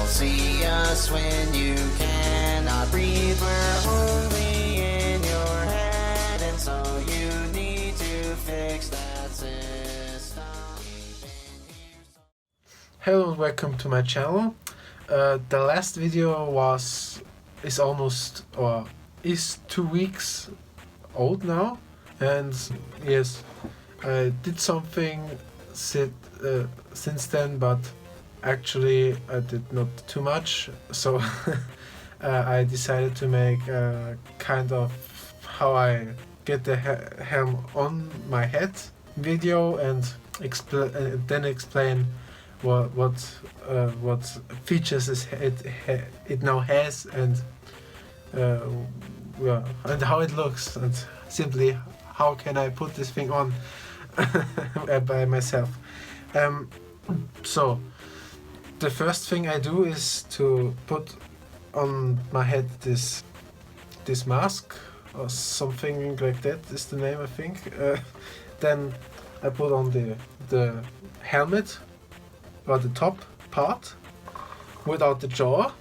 see us when you cannot breathe. We're only in your head, and so you need to fix that system. Hello and welcome to my channel. The last video is 2 weeks old now, and yes, I did something since then, but actually I did not too much, so I decided to make a kind of how I get the helm on my head video and then explain what features it now has, and and how it looks, and simply how can I put this thing on by myself. So the first thing I do is to put on my head this mask or something like that is the name, I think. Then I put on the helmet, or the top part, without the jaw.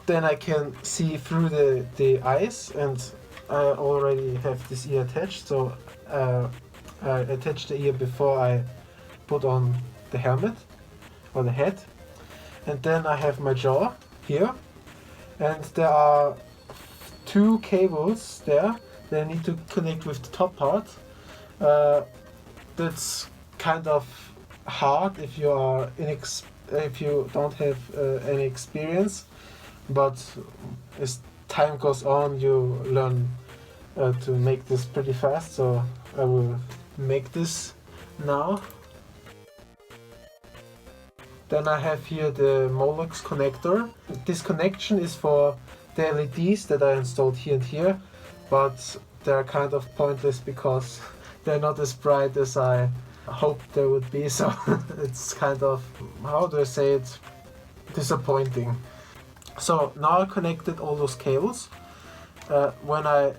Then I can see through the eyes, and I already have this ear attached, so I attached the ear before I put on the helmet or the head. And then I have my jaw here, and there are 2 cables there that I need to connect with the top part. That's kind of hard if you don't have any experience, but as time goes on you learn to make this pretty fast, so I will make this now. Then I have here the Molex connector. This connection is for the LEDs that I installed here and here, but they're kind of pointless because they're not as bright as I hoped they would be, so it's kind of, how do I say it, disappointing. So now I connected all those cables. When I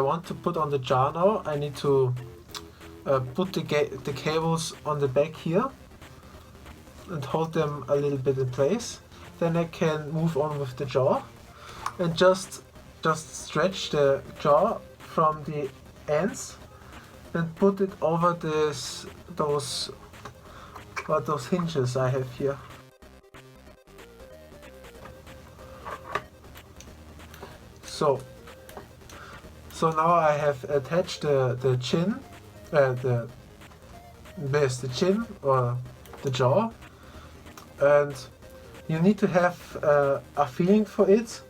want to put on the jar now, I need to put the cables on the back here and hold them a little bit in place. Then I can move on with the jaw and just stretch the jaw from the ends and put it over those hinges I have here. So now I have attached the chin, the chin or the jaw, and you need to have a feeling for it,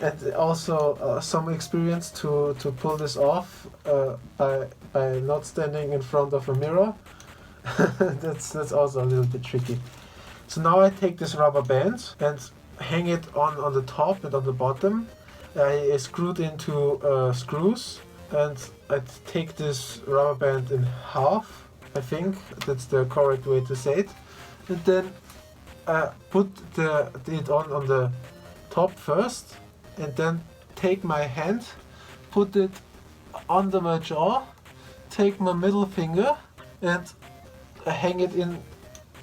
and also some experience to pull this off by not standing in front of a mirror. that's also a little bit tricky. So now I take this rubber band and hang it on the top and on the bottom. I screwed into screws, and I take this rubber band in half, I think that's the correct way to say it, and then put it on the top first, and then take my hand, put it under my jaw, take my middle finger and hang it in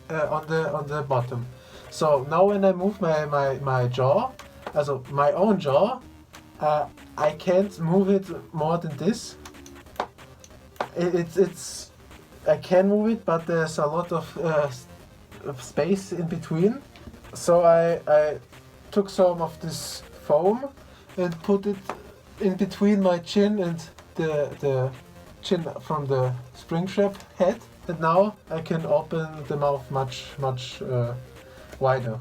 on the bottom. So now when I move my jaw, also my own jaw, I can't move it more than this. I can move it, but there's a lot of space in between. So I took some of this foam and put it in between my chin and the chin from the Springtrap Head, and now I can open the mouth much wider.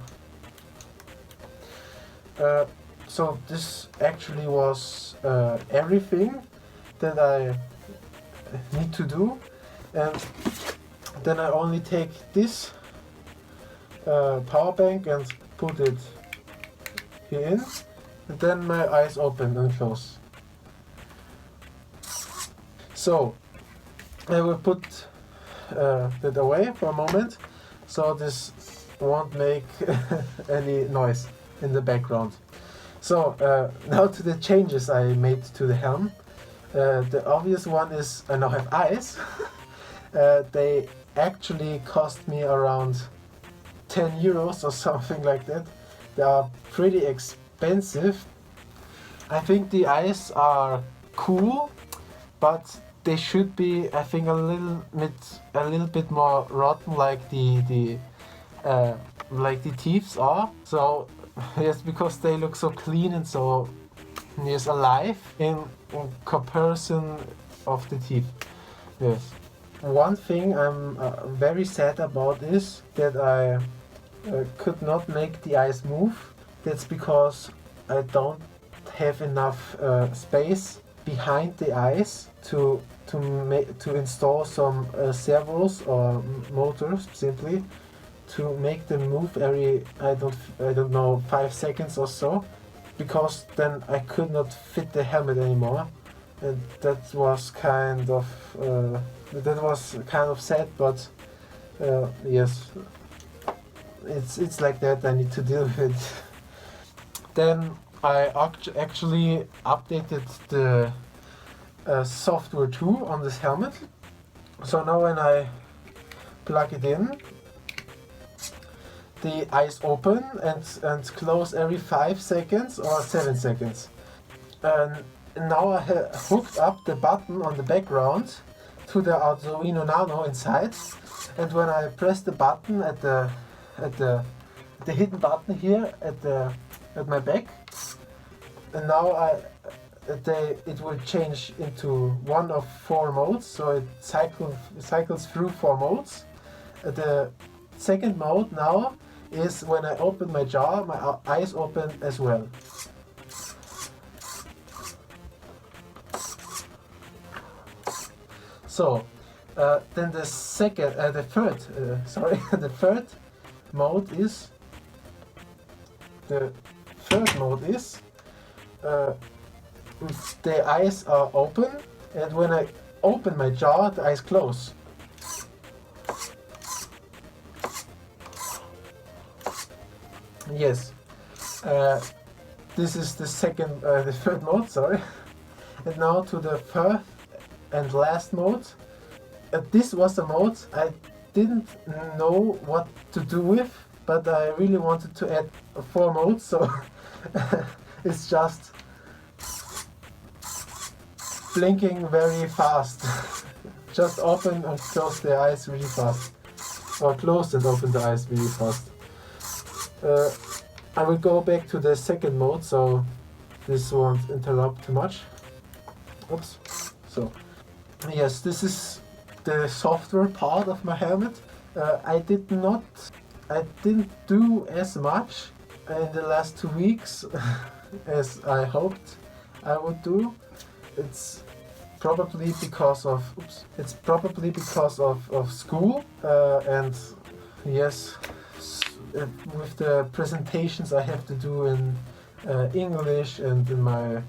So this actually was everything that I need to do, and then I only take this power bank and put it here in, and then my eyes open and close. So I will put that away for a moment, so this won't make any noise in the background. So now to the changes I made to the helm. The obvious one is I now have eyes. They actually cost me around 10 euros or something like that. They are pretty expensive. I think the eyes are cool, but they should be, I think, a little bit more rotten, like the teeth are. So yes, because they look so clean and so yes alive in comparison of the teeth. Yes. One thing I'm very sad about is that I could not make the eyes move. That's because I don't have enough space behind the eyes to install some servos or motors simply to make them move every I don't know 5 seconds or so, because then I could not fit the helmet anymore, and that was kind of sad, but yes, it's like that. I need to deal with it. Then I actually updated the software too on this helmet. So now when I plug it in, the eyes open and close every 5 seconds or 7 seconds. And now I hooked up the button on the background to the Arduino Nano inside, and when I press the button at the hidden button here at my back, and now it will change into one of 4 modes, so it cycles through 4 modes. The second mode now is when I open my jaw, my eyes open as well. So then the third mode is the eyes are open, and when I open my jaw, the eyes close. Yes, this is the third mode, sorry. And now to the third and last mode. This was a mode I didn't know what to do with, but I really wanted to add 4 modes, so it's just blinking very fast. Just open and close the eyes really fast, or close and open the eyes really fast. I will go back to the second mode, so this won't interrupt too much. Oops. So yes, this is the software part of my helmet. I didn't do as much in the last 2 weeks as I hoped I would do. It's probably because of school, and yes, with the presentations I have to do in English and in my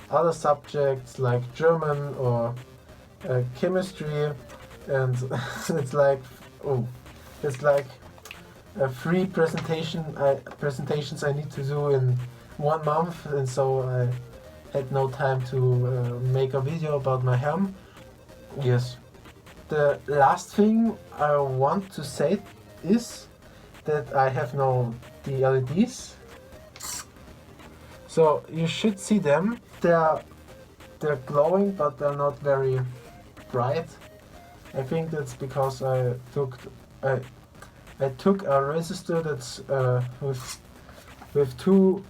other subjects like German or chemistry, and it's like 3 presentations I need to do in 1 month, and so I had no time to make a video about my helm. Yes. The last thing I want to say is that I have now the LEDs. So you should see them. They're glowing, but they're not very bright. I think that's because I took a resistor that's with too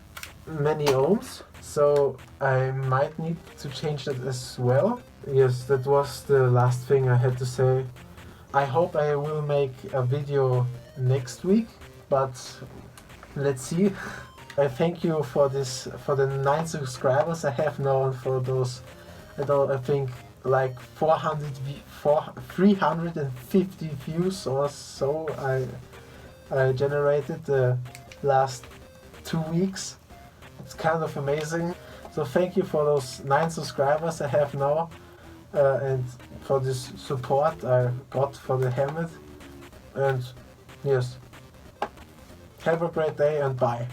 many ohms, so I might need to change that as well. Yes, that was the last thing I had to say. I hope I will make a video next week, but let's see. I thank you for the 9 subscribers I have now, and for those, I think like 350 views or so I generated the last 2 weeks. It's kind of amazing. So thank you for those 9 subscribers I have now, and for this support I got for the helmet. And yes, have a great day and bye.